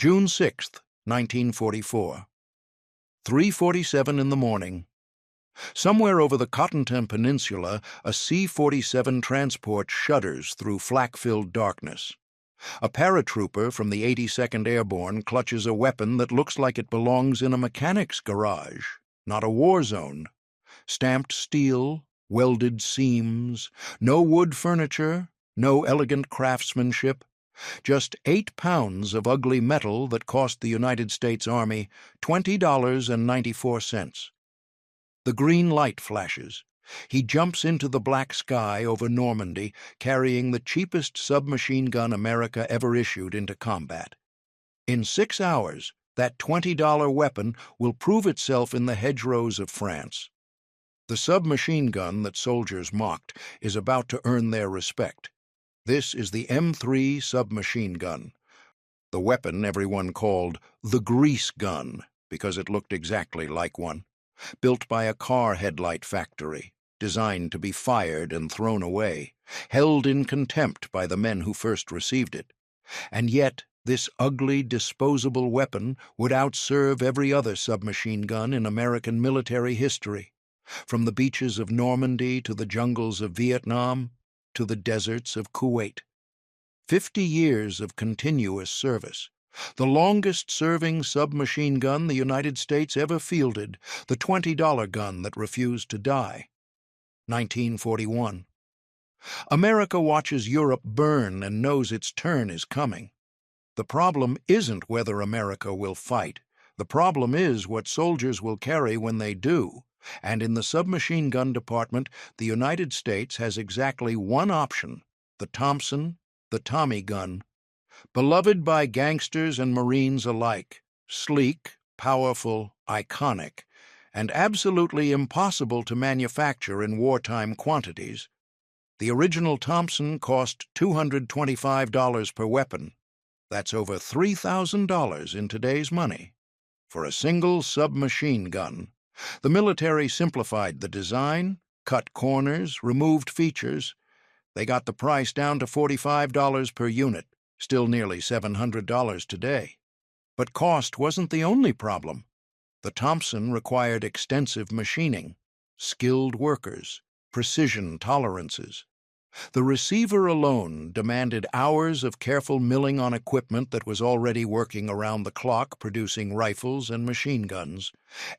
June 6th, 1944. 3:47 in the morning. Somewhere over the Cottonton Peninsula, a C-47 transport shudders through flak-filled darkness. A paratrooper from the 82nd Airborne clutches a weapon that looks like it belongs in a mechanic's garage, not a war zone. Stamped steel, welded seams, no wood furniture, no elegant craftsmanship. Just 8 pounds of ugly metal that cost the United States Army $20.94. The green light flashes. He jumps into the black sky over Normandy, carrying the cheapest submachine gun America ever issued into combat. In 6 hours, that $20 weapon will prove itself in the hedgerows of France. The submachine gun that soldiers mocked is about to earn their respect. This is the M3 submachine gun, the weapon everyone called the grease gun because it looked exactly like one, built by a car headlight factory, designed to be fired and thrown away, held in contempt by the men who first received it. And yet, this ugly, disposable weapon would outserve every other submachine gun in American military history, from the beaches of Normandy to the jungles of Vietnam, to the deserts of Kuwait. 50 years of continuous service. The longest-serving submachine gun the United States ever fielded, the $20 gun that refused to die. 1941. America watches Europe burn and knows its turn is coming. The problem isn't whether America will fight. The problem is what soldiers will carry when they do. And in the submachine gun department, the United States has exactly one option: the Thompson, the Tommy gun. Beloved by gangsters and Marines alike, sleek, powerful, iconic, and absolutely impossible to manufacture in wartime quantities. The original Thompson cost $225 per weapon. That's over $3,000 in today's money. For a single submachine gun, the military simplified the design, cut corners, removed features. They got the price down to $45 per unit, still nearly $700 today. But cost wasn't the only problem. The Thompson required extensive machining, skilled workers, precision tolerances. The receiver alone demanded hours of careful milling on equipment that was already working around the clock producing rifles and machine guns.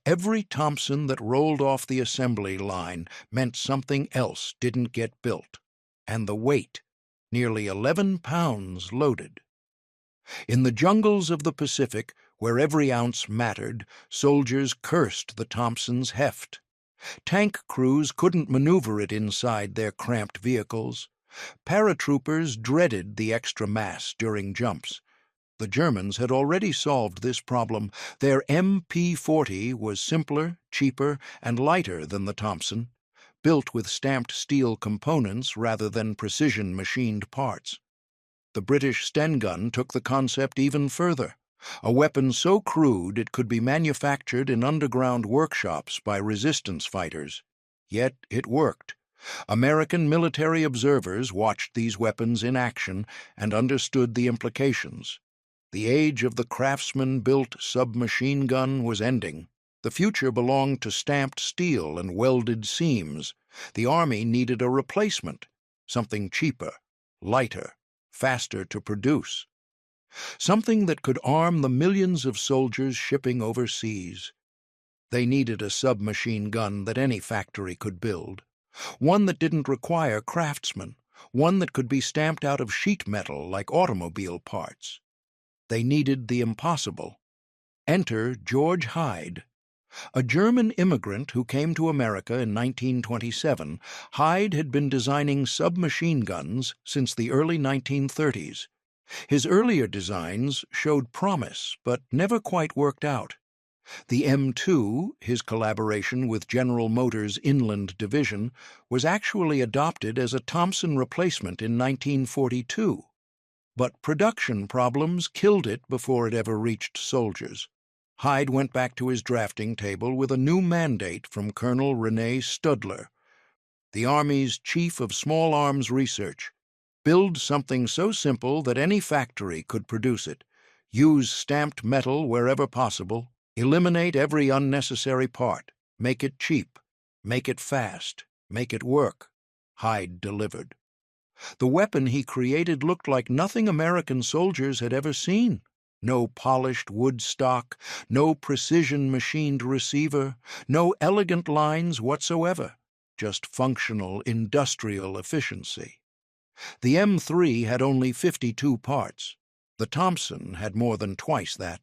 Every Thompson that rolled off the assembly line meant something else didn't get built. And the weight, nearly 11 pounds loaded. In the jungles of the Pacific, where every ounce mattered, soldiers cursed the Thompson's heft. Tank crews couldn't maneuver it inside their cramped vehicles. Paratroopers dreaded the extra mass during jumps. The Germans had already solved this problem. Their MP-40 was simpler, cheaper, and lighter than the Thompson, built with stamped steel components rather than precision-machined parts. The British Sten gun took the concept even further. A weapon so crude it could be manufactured in underground workshops by resistance fighters. Yet it worked. American military observers watched these weapons in action and understood the implications. The age of the craftsman-built submachine gun was ending. The future belonged to stamped steel and welded seams. The Army needed a replacement, something cheaper, lighter, faster to produce. Something that could arm the millions of soldiers shipping overseas. They needed a submachine gun that any factory could build, one that didn't require craftsmen, one that could be stamped out of sheet metal like automobile parts. They needed the impossible. Enter George Hyde. A German immigrant who came to America in 1927, Hyde had been designing submachine guns since the early 1930s. His earlier designs showed promise, but never quite worked out. The M2, his collaboration with General Motors' Inland Division, was actually adopted as a Thompson replacement in 1942. But production problems killed it before it ever reached soldiers. Hyde went back to his drafting table with a new mandate from Colonel Rene Studler, the Army's Chief of Small Arms Research. Build something so simple that any factory could produce it. Use stamped metal wherever possible. Eliminate every unnecessary part. Make it cheap. Make it fast. Make it work. Hyde delivered. The weapon he created looked like nothing American soldiers had ever seen. No polished wood stock, no precision machined receiver, no elegant lines whatsoever, just functional industrial efficiency. The M3 had only 52 parts. The Thompson had more than twice that.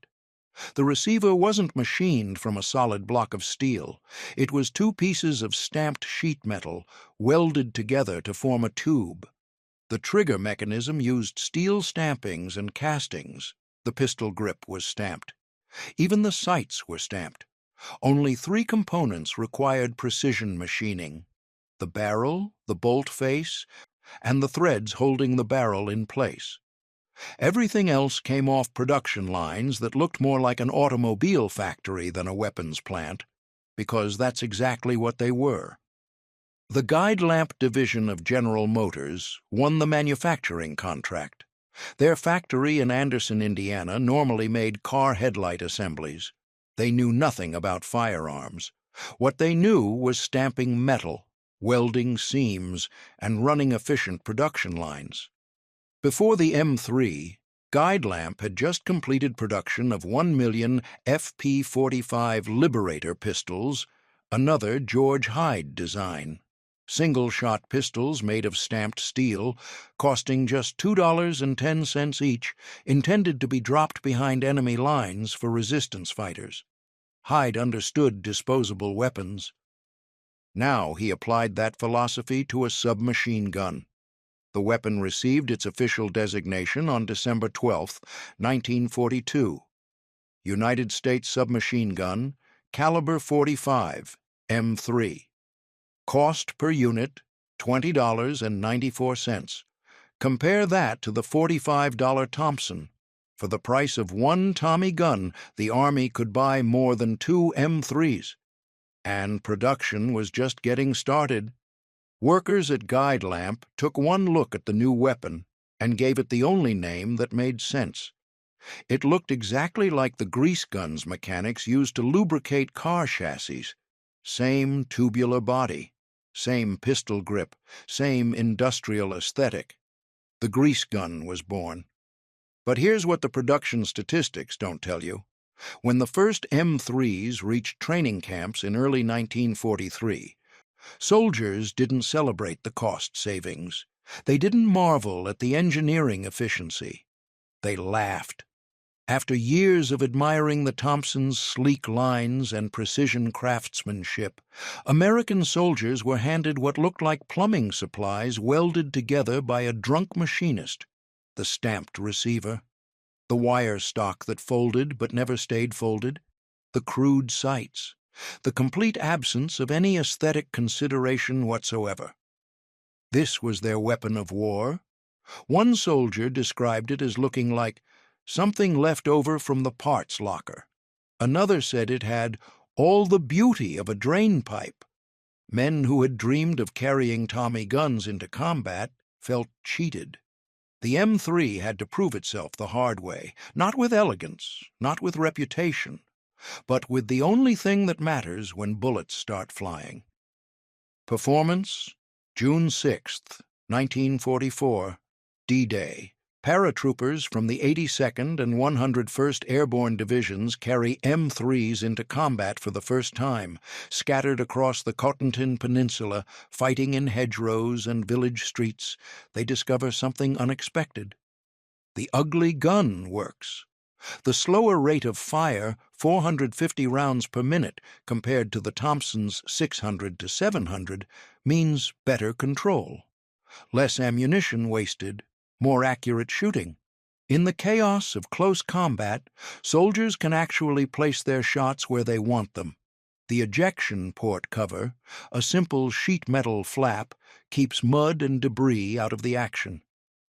The receiver wasn't machined from a solid block of steel. It was two pieces of stamped sheet metal welded together to form a tube. The trigger mechanism used steel stampings and castings. The pistol grip was stamped. Even the sights were stamped. Only 3 components required precision machining: the barrel, the bolt face, and the threads holding the barrel in place. Everything else came off production lines that looked more like an automobile factory than a weapons plant, because that's exactly what they were. The guide lamp division of General Motors won the manufacturing contract. Their factory in Anderson, Indiana, normally made car headlight assemblies. They knew nothing about firearms. What they knew was stamping metal, welding seams, and running efficient production lines. Before the M3, Guide Lamp had just completed production of 1 million FP45 Liberator pistols, another George Hyde design. Single-shot pistols made of stamped steel, costing just $2.10 each, intended to be dropped behind enemy lines for resistance fighters. Hyde understood disposable weapons. Now he applied that philosophy to a submachine gun. The weapon received its official designation on December 12, 1942. United States submachine gun, caliber .45, M3. Cost per unit, $20.94. Compare that to the $45 Thompson. For the price of one Tommy gun, the Army could buy more than 2 M3s. And production was just getting started. Workers at Guide Lamp took one look at the new weapon and gave it the only name that made sense. It looked exactly like the grease guns mechanics used to lubricate car chassis. Same tubular body, same pistol grip, same industrial aesthetic. The grease gun was born. But here's what the production statistics don't tell you. When the first M3s reached training camps in early 1943, soldiers didn't celebrate the cost savings. They didn't marvel at the engineering efficiency. They laughed. After years of admiring the Thompson's sleek lines and precision craftsmanship, American soldiers were handed what looked like plumbing supplies welded together by a drunk machinist: the stamped receiver, the wire stock that folded but never stayed folded, the crude sights, the complete absence of any aesthetic consideration whatsoever. This was their weapon of war. One soldier described it as looking like something left over from the parts locker. Another said it had all the beauty of a drain pipe. Men who had dreamed of carrying Tommy guns into combat felt cheated. The M3 had to prove itself the hard way, not with elegance, not with reputation, but with the only thing that matters when bullets start flying. Performance, June 6, 1944, D-Day. Paratroopers from the 82nd and 101st Airborne Divisions carry M3s into combat for the first time, scattered across the Cotentin Peninsula, fighting in hedgerows and village streets. They discover something unexpected. The ugly gun works. The slower rate of fire, 450 rounds per minute, compared to the Thompson's 600 to 700, means better control. Less ammunition wasted, more accurate shooting. In the chaos of close combat, soldiers can actually place their shots where they want them. The ejection port cover, a simple sheet metal flap, keeps mud and debris out of the action.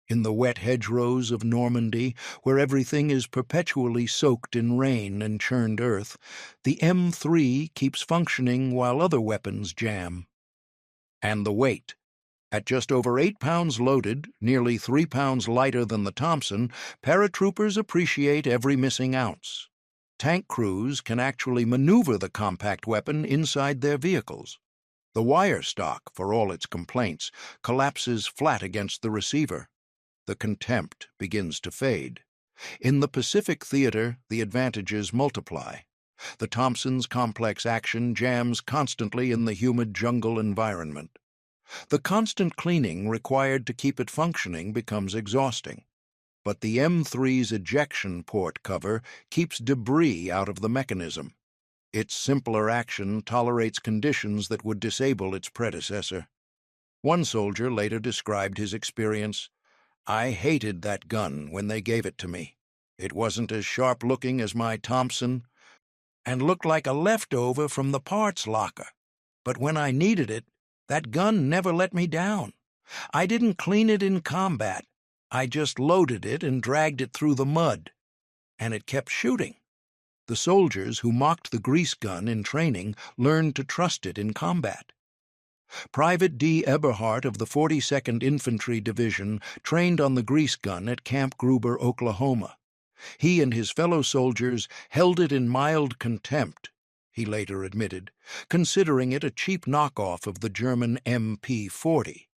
In the wet hedgerows of Normandy, where everything is perpetually soaked in rain and churned earth, the M3 keeps functioning while other weapons jam. And the weight. At just over 8 pounds loaded, nearly 3 pounds lighter than the Thompson, paratroopers appreciate every missing ounce. Tank crews can actually maneuver the compact weapon inside their vehicles. The wire stock, for all its complaints, collapses flat against the receiver. The contempt begins to fade. In the Pacific theater, the advantages multiply. The Thompson's complex action jams constantly in the humid jungle environment. The constant cleaning required to keep it functioning becomes exhausting. But the M3's ejection port cover keeps debris out of the mechanism. Its simpler action tolerates conditions that would disable its predecessor. One soldier later described his experience. "I hated that gun when they gave it to me. It wasn't as sharp-looking as my Thompson and looked like a leftover from the parts locker. But when I needed it, that gun never let me down. I didn't clean it in combat. I just loaded it and dragged it through the mud. And it kept shooting." The soldiers who mocked the grease gun in training learned to trust it in combat. Private D. Eberhart of the 42nd Infantry Division trained on the grease gun at Camp Gruber, Oklahoma. He and his fellow soldiers held it in mild contempt, he later admitted, considering it a cheap knockoff of the German MP-40.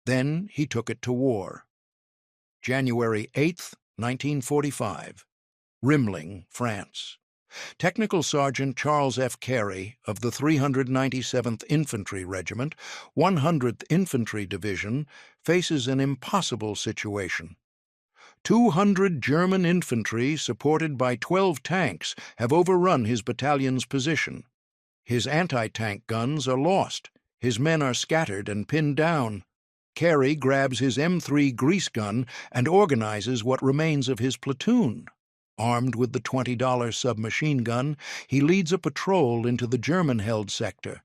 Then he took it to war. January 8, 1945. Rimling, France. Technical Sergeant Charles F. Carey of the 397th Infantry Regiment, 100th Infantry Division, faces an impossible situation. 200 German infantry, supported by 12 tanks, have overrun his battalion's position. His anti-tank guns are lost. His men are scattered and pinned down. Carey grabs his M3 grease gun and organizes what remains of his platoon. Armed with the $20 submachine gun, he leads a patrol into the German-held sector,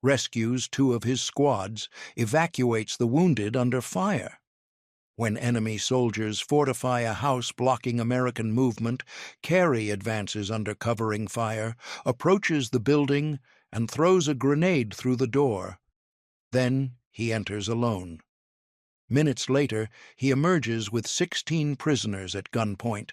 rescues 2 of his squads, evacuates the wounded under fire. When enemy soldiers fortify a house blocking American movement, Carey advances under covering fire, approaches the building, and throws a grenade through the door. Then he enters alone. Minutes later, he emerges with 16 prisoners at gunpoint.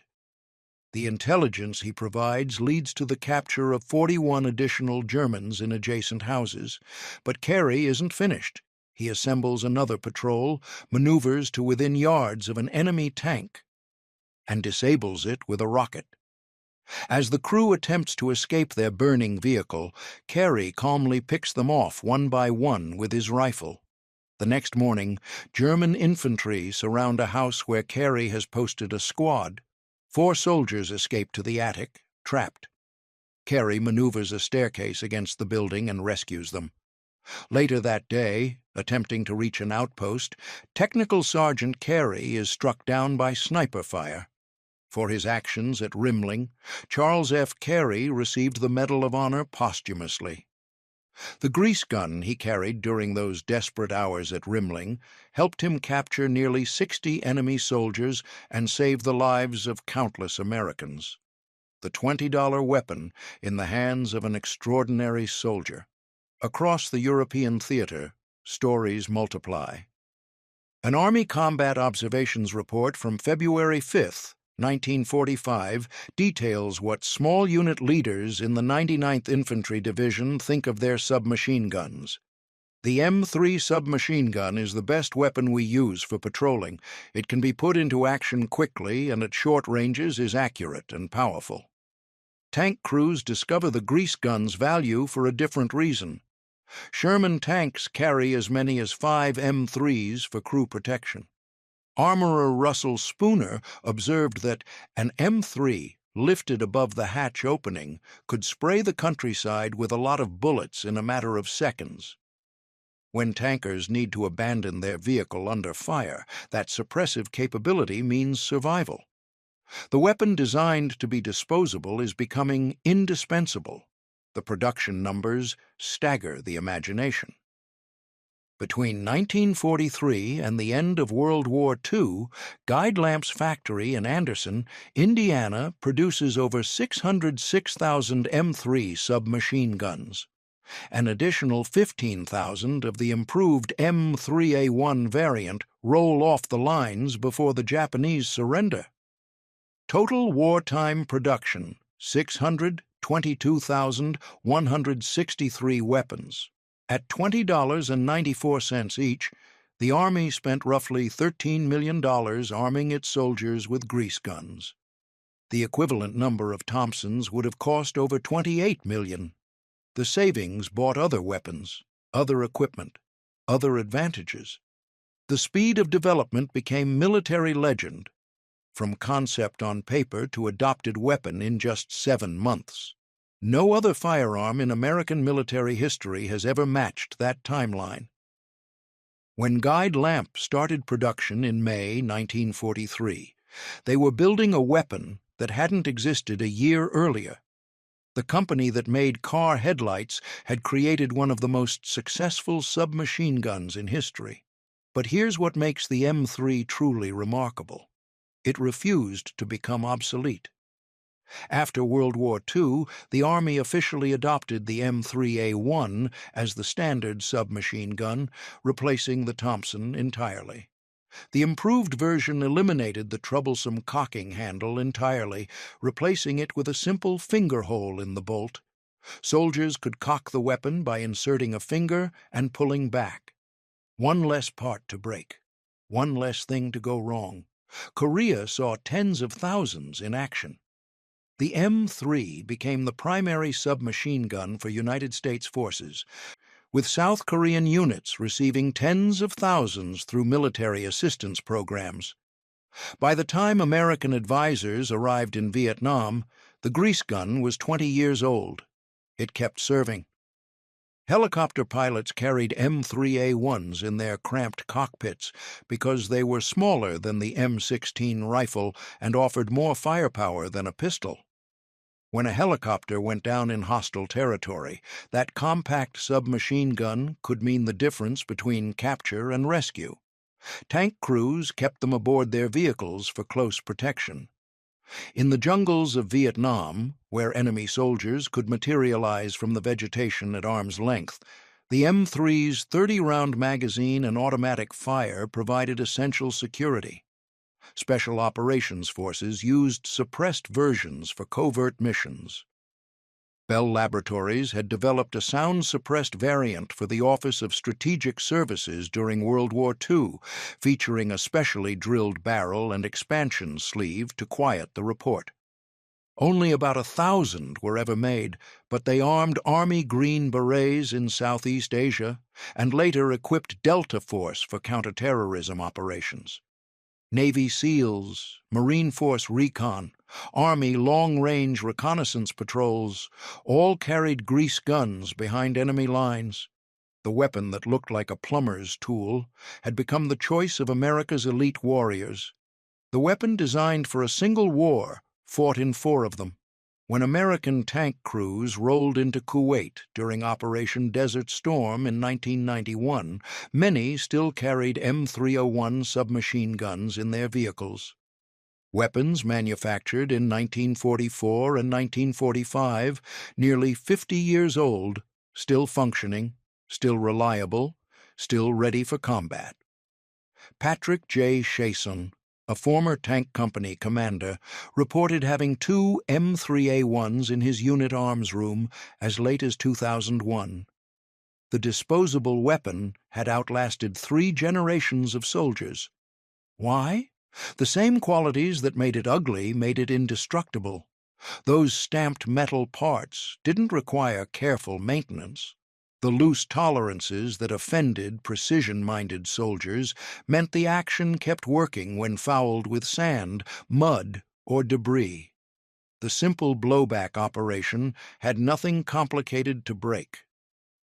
The intelligence he provides leads to the capture of 41 additional Germans in adjacent houses, but Carey isn't finished. He assembles another patrol, maneuvers to within yards of an enemy tank, and disables it with a rocket. As the crew attempts to escape their burning vehicle, Carey calmly picks them off one by one with his rifle. The next morning, German infantry surround a house where Carey has posted a squad. 4 soldiers escape to the attic, trapped. Carey maneuvers a staircase against the building and rescues them. Later that day, attempting to reach an outpost, Technical Sergeant Carey is struck down by sniper fire. For his actions at Rimling, Charles F. Carey received the Medal of Honor posthumously. The grease gun he carried during those desperate hours at Rimling helped him capture nearly 60 enemy soldiers and save the lives of countless Americans. The $20 weapon in the hands of an extraordinary soldier. Across the European theater, stories multiply. An Army Combat Observations report from February 5, 1945, details what small unit leaders in the 99th Infantry Division think of their submachine guns. The M3 submachine gun is the best weapon we use for patrolling. It can be put into action quickly and at short ranges is accurate and powerful. Tank crews discover the grease gun's value for a different reason. Sherman tanks carry as many as 5 M3s for crew protection. Armorer Russell Spooner observed that an M3 lifted above the hatch opening could spray the countryside with a lot of bullets in a matter of seconds. When tankers need to abandon their vehicle under fire, that suppressive capability means survival. The weapon designed to be disposable is becoming indispensable. The production numbers stagger the imagination. Between 1943 and the end of World War II, Guide Lamp's factory in Anderson, Indiana, produces over 606,000 M3 submachine guns. An additional 15,000 of the improved M3A1 variant roll off the lines before the Japanese surrender. Total wartime production, 622,163 weapons. At $20.94 each, the Army spent roughly $13 million arming its soldiers with grease guns. The equivalent number of Thompsons would have cost over $28 million. The savings bought other weapons, other equipment, other advantages. The speed of development became military legend, from concept on paper to adopted weapon in just 7 months. No other firearm in American military history has ever matched that timeline. When Guide Lamp started production in May 1943, they were building a weapon that hadn't existed a year earlier. The company that made car headlights had created one of the most successful submachine guns in history. But here's what makes the M3 truly remarkable. It refused to become obsolete. After World War II, the Army officially adopted the M3A1 as the standard submachine gun, replacing the Thompson entirely. The improved version eliminated the troublesome cocking handle entirely, replacing it with a simple finger hole in the bolt. Soldiers could cock the weapon by inserting a finger and pulling back. One less part to break. One less thing to go wrong. Korea saw tens of thousands in action. The M3 became the primary submachine gun for United States forces, with South Korean units receiving tens of thousands through military assistance programs. By the time American advisors arrived in Vietnam, the grease gun was 20 years old. It kept serving. Helicopter pilots carried M3A1s in their cramped cockpits because they were smaller than the M16 rifle and offered more firepower than a pistol. When a helicopter went down in hostile territory, that compact submachine gun could mean the difference between capture and rescue. Tank crews kept them aboard their vehicles for close protection. In the jungles of Vietnam, where enemy soldiers could materialize from the vegetation at arm's length, the M3's 30-round magazine and automatic fire provided essential security. Special Operations Forces used suppressed versions for covert missions. Bell Laboratories had developed a sound-suppressed variant for the Office of Strategic Services during World War II, featuring a specially drilled barrel and expansion sleeve to quiet the report. Only about 1,000 were ever made, but they armed Army Green Berets in Southeast Asia and later equipped Delta Force for counterterrorism operations. Navy SEALs, Marine Force Recon, Army long-range reconnaissance patrols all carried grease guns behind enemy lines. The weapon that looked like a plumber's tool had become the choice of America's elite warriors. The weapon designed for a single war fought in 4 of them. When American tank crews rolled into Kuwait during Operation Desert Storm in 1991, many still carried M301 submachine guns in their vehicles. Weapons manufactured in 1944 and 1945, nearly 50 years old, still functioning, still reliable, still ready for combat. Patrick J. Chason, a former tank company commander, reported having 2 M3A1s in his unit arms room as late as 2001. The disposable weapon had outlasted 3 generations of soldiers. Why? The same qualities that made it ugly made it indestructible. Those stamped metal parts didn't require careful maintenance. The loose tolerances that offended precision-minded soldiers meant the action kept working when fouled with sand, mud, or debris. The simple blowback operation had nothing complicated to break.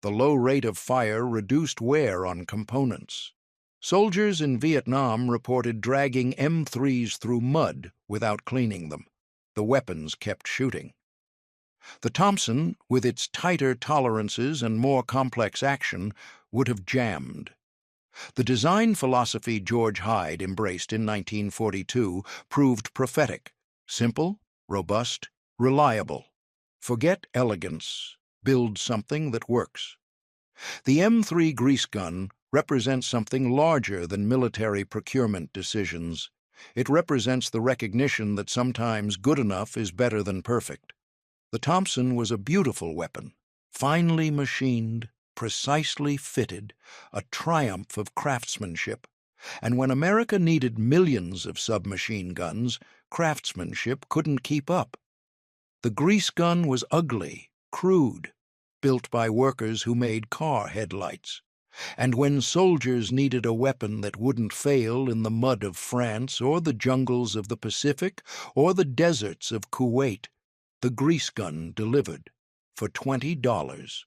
The low rate of fire reduced wear on components. Soldiers in Vietnam reported dragging M3s through mud without cleaning them. The weapons kept shooting. The Thompson, with its tighter tolerances and more complex action, would have jammed. The design philosophy George Hyde embraced in 1942 proved prophetic: simple, robust, reliable. Forget elegance. build something that works. The M3 grease gun represents something larger than military procurement decisions. It represents the recognition that sometimes good enough is better than perfect. The Thompson was a beautiful weapon, finely machined, precisely fitted, a triumph of craftsmanship. And when America needed millions of submachine guns, craftsmanship couldn't keep up. The grease gun was ugly, crude, built by workers who made car headlights. And when soldiers needed a weapon that wouldn't fail in the mud of France or the jungles of the Pacific or the deserts of Kuwait, the grease gun delivered for $20.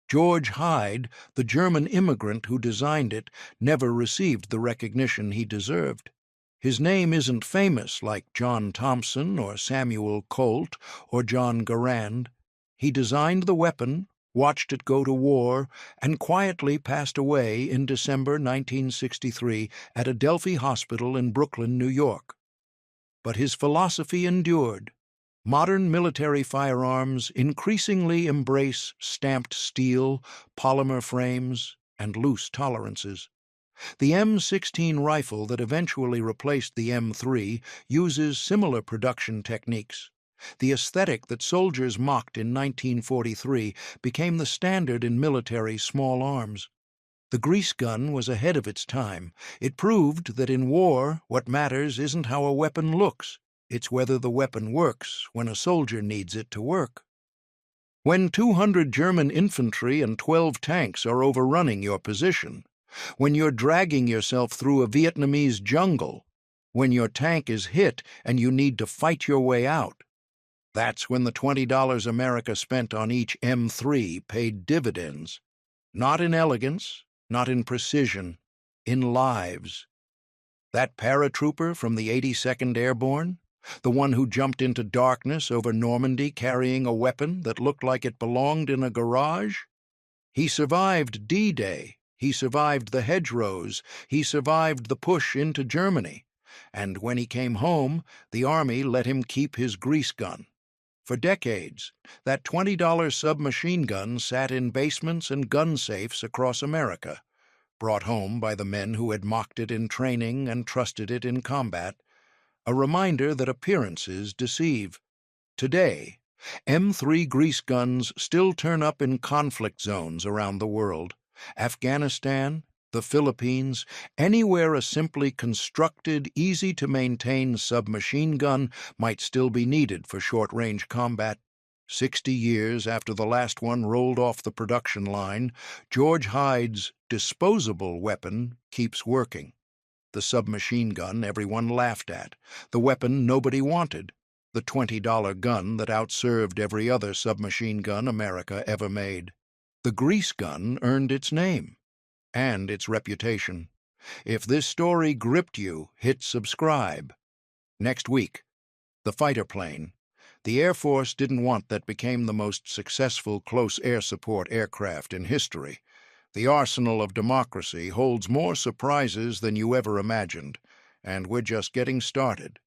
George Hyde, the German immigrant who designed it, never received the recognition he deserved. His name isn't famous like John Thompson or Samuel Colt or John Garand. He designed the weapon, watched it go to war, and quietly passed away in December 1963 at a Delphi hospital in Brooklyn, New York. But his philosophy endured. Modern military firearms increasingly embrace stamped steel, polymer frames, and loose tolerances. The M16 rifle that eventually replaced the M3 uses similar production techniques. The aesthetic that soldiers mocked in 1943 became the standard in military small arms. The grease gun was ahead of its time. It proved that in war, what matters isn't how a weapon looks. It's whether the weapon works when a soldier needs it to work. When 200 German infantry and 12 tanks are overrunning your position, when you're dragging yourself through a Vietnamese jungle, when your tank is hit and you need to fight your way out, that's when the $20 America spent on each M3 paid dividends. Not in elegance, not in precision, in lives. That paratrooper from the 82nd Airborne? The one who jumped into darkness over Normandy carrying a weapon that looked like it belonged in a garage? He survived D-Day, he survived the hedgerows, he survived the push into Germany, and when he came home, the Army let him keep his grease gun. For decades, that $20 submachine gun sat in basements and gun safes across America, brought home by the men who had mocked it in training and trusted it in combat. A reminder that appearances deceive. Today, M3 grease guns still turn up in conflict zones around the world. Afghanistan, the Philippines, anywhere a simply constructed, easy-to-maintain submachine gun might still be needed for short-range combat. 60 years after the last one rolled off the production line, George Hyde's disposable weapon keeps working. The submachine gun everyone laughed at, the weapon nobody wanted, the $20 gun that outserved every other submachine gun America ever made. The grease gun earned its name and its reputation. If this story gripped you, hit subscribe. Next week, the fighter plane. The Air Force didn't want that became the most successful close air support aircraft in history. The arsenal of democracy holds more surprises than you ever imagined, and we're just getting started.